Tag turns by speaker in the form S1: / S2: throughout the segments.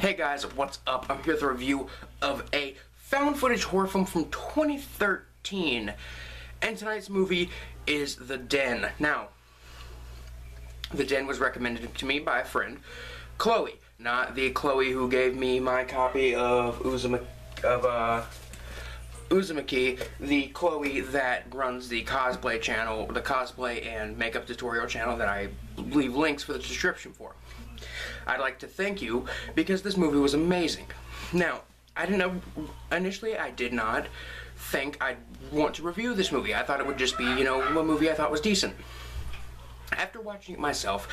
S1: Hey guys, what's up? I'm here with a review of a found footage horror film from 2013, and tonight's movie is The Den. Now, The Den was recommended to me by a friend, Chloe, not the Chloe who gave me my copy of Uzumaki, the Chloe that runs the cosplay channel, the cosplay and makeup tutorial channel that I leave links for the description for. I'd like to thank you because this movie was amazing. Now, initially I did not think I'd want to review this movie. I thought it would just be, a movie I thought was decent. After watching it myself,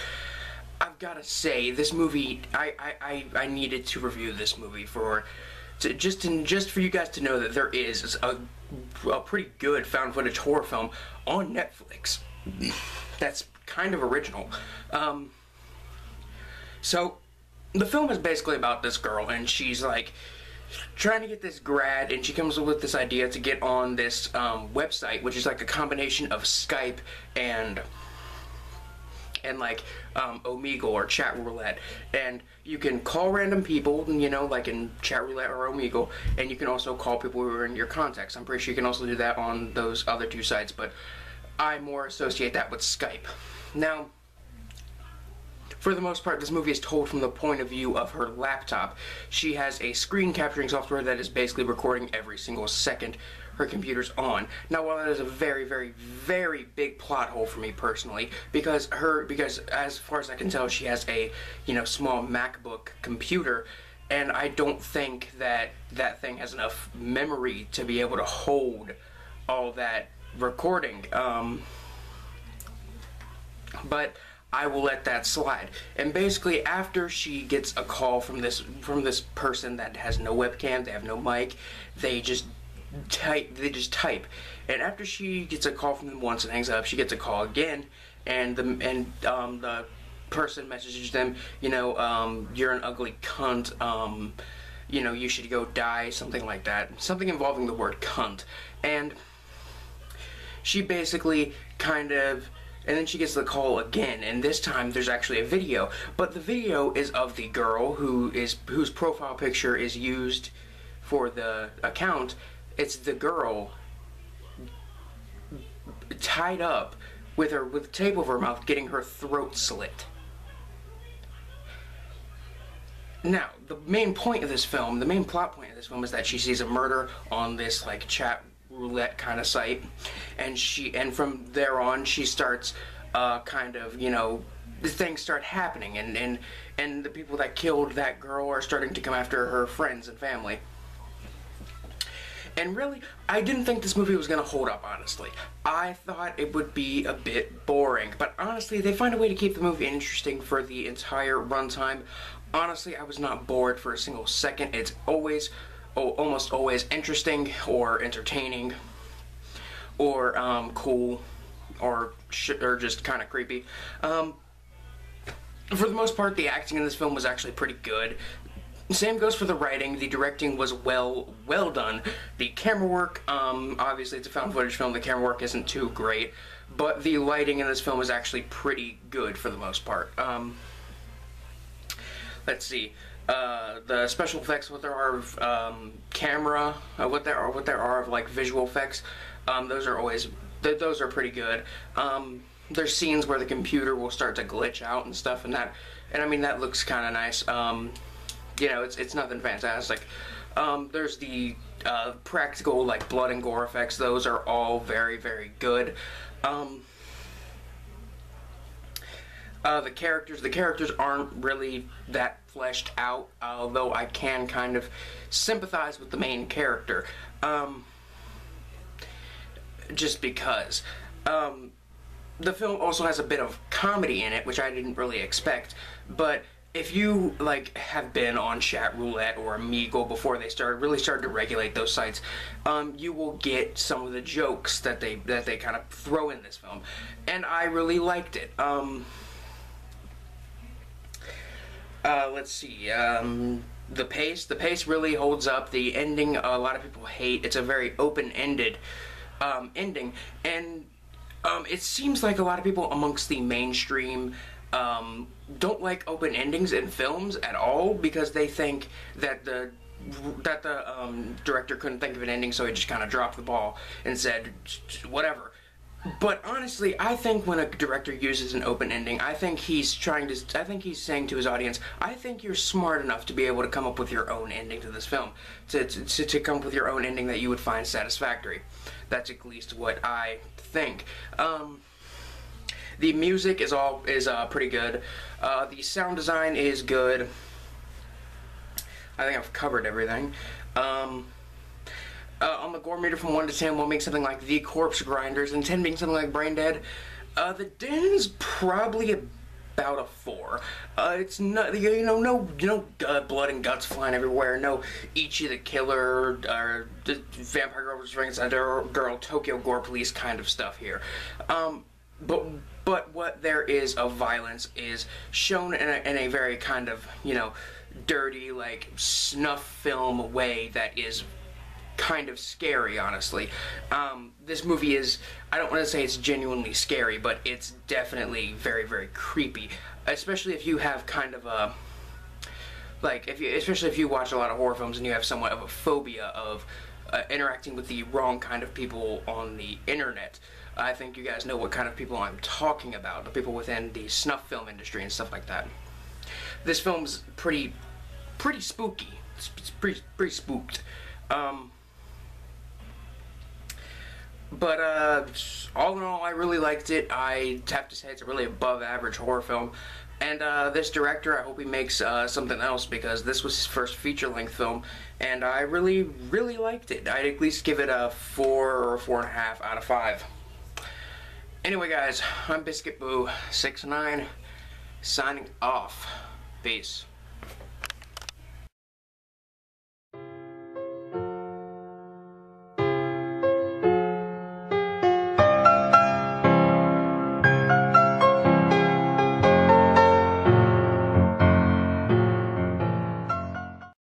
S1: I've got to say, this movie, I needed to review this movie just for you guys to know that there is a pretty good found footage horror film on Netflix that's kind of original. So, the film is basically about this girl, and she's like trying to get this grad, and she comes up with this idea to get on this website, which is like a combination of Skype and like Omegle or Chat Roulette, and you can call random people, like in Chat Roulette or Omegle, and you can also call people who are in your contacts. I'm pretty sure you can also do that on those other two sites, but I more associate that with Skype. Now, for the most part, this movie is told from the point of view of her laptop. She has a screen capturing software that is basically recording every single second her computer's on. Now, while that is a very, very, very big plot hole for me personally, because as far as I can tell, she has a, small MacBook computer, and I don't think that that thing has enough memory to be able to hold all that recording. But I will let that slide. And basically, after she gets a call from this person that has no webcam, they have no mic, they just type. And after she gets a call from them once and hangs up, she gets a call again, and the person messages them, you're an ugly cunt, you should go die, something like that, something involving the word cunt. And she basically and then she gets the call again, and this time there's actually a video. But the video is of the girl whose profile picture is used for the account. It's the girl tied up with tape over her mouth, getting her throat slit. Now, the main plot point of this film is that she sees a murder on this like Chat Roulette kind of site, and from there on she starts things start happening, and the people that killed that girl are starting to come after her friends and family. And really, I didn't think this movie was gonna hold up, honestly. I thought it would be a bit boring, but honestly, they find a way to keep the movie interesting for the entire runtime. Honestly, I was not bored for a single second. It's almost always interesting or entertaining or cool or just kind of creepy. For the most part, the acting in this film was actually pretty good. Same goes for the writing. The directing was well done. The camera work, obviously it's a found footage film, the camera work isn't too great, but the lighting in this film is actually pretty good for the most part. Let's see. The special effects, what there are of camera, what there are of like visual effects, those are pretty good. There's scenes where the computer will start to glitch out and stuff, and I mean that looks kind of nice. It's nothing fantastic. There's the practical like blood and gore effects. Those are all very, very good. The characters aren't really that fleshed out, although I can kind of sympathize with the main character, just because. The film also has a bit of comedy in it, which I didn't really expect, but if you have been on Chat Roulette or Omegle before they really started to regulate those sites, you will get some of the jokes that they kind of throw in this film, and I really liked it. Let's see, the pace really holds up. The ending, a lot of people hate. It's a very open-ended ending, and it seems like a lot of people amongst the mainstream don't like open endings in films at all, because they think that the director couldn't think of an ending, so he just kind of dropped the ball and said whatever. But honestly, I think when a director uses an open ending, I think he's saying to his audience, I think you're smart enough to be able to come up with your own ending to this film, to come up with your own ending that you would find satisfactory. That's at least what I think. The music is pretty good. The sound design is good. I think I've covered everything. On the gore meter from 1 to 10, 1 being something like The Corpse Grinders, and 10 being something like Brain Dead, The Den's probably about a 4. It's not, no blood and guts flying everywhere, no Ichi the Killer, or Vampire Girl vs. Frankenstein Girl, Tokyo Gore Police kind of stuff here. But what there is of violence is shown in a very kind of, dirty, like, snuff film way that is kind of scary, honestly. This movie is, I don't want to say it's genuinely scary, but it's definitely very, very creepy. Especially if you have kind of a, especially if you watch a lot of horror films and you have somewhat of a phobia of interacting with the wrong kind of people on the internet. I think you guys know what kind of people I'm talking about, the people within the snuff film industry and stuff like that. This film's pretty spooky. It's pretty spooked. But all in all, I really liked it. I have to say it's a really above average horror film. And this director, I hope he makes something else, because this was his first feature-length film, and I really, really liked it. I'd at least give it a 4 or 4.5 out of 5. Anyway, guys, I'm Biscuit Boo 69, signing off. Peace.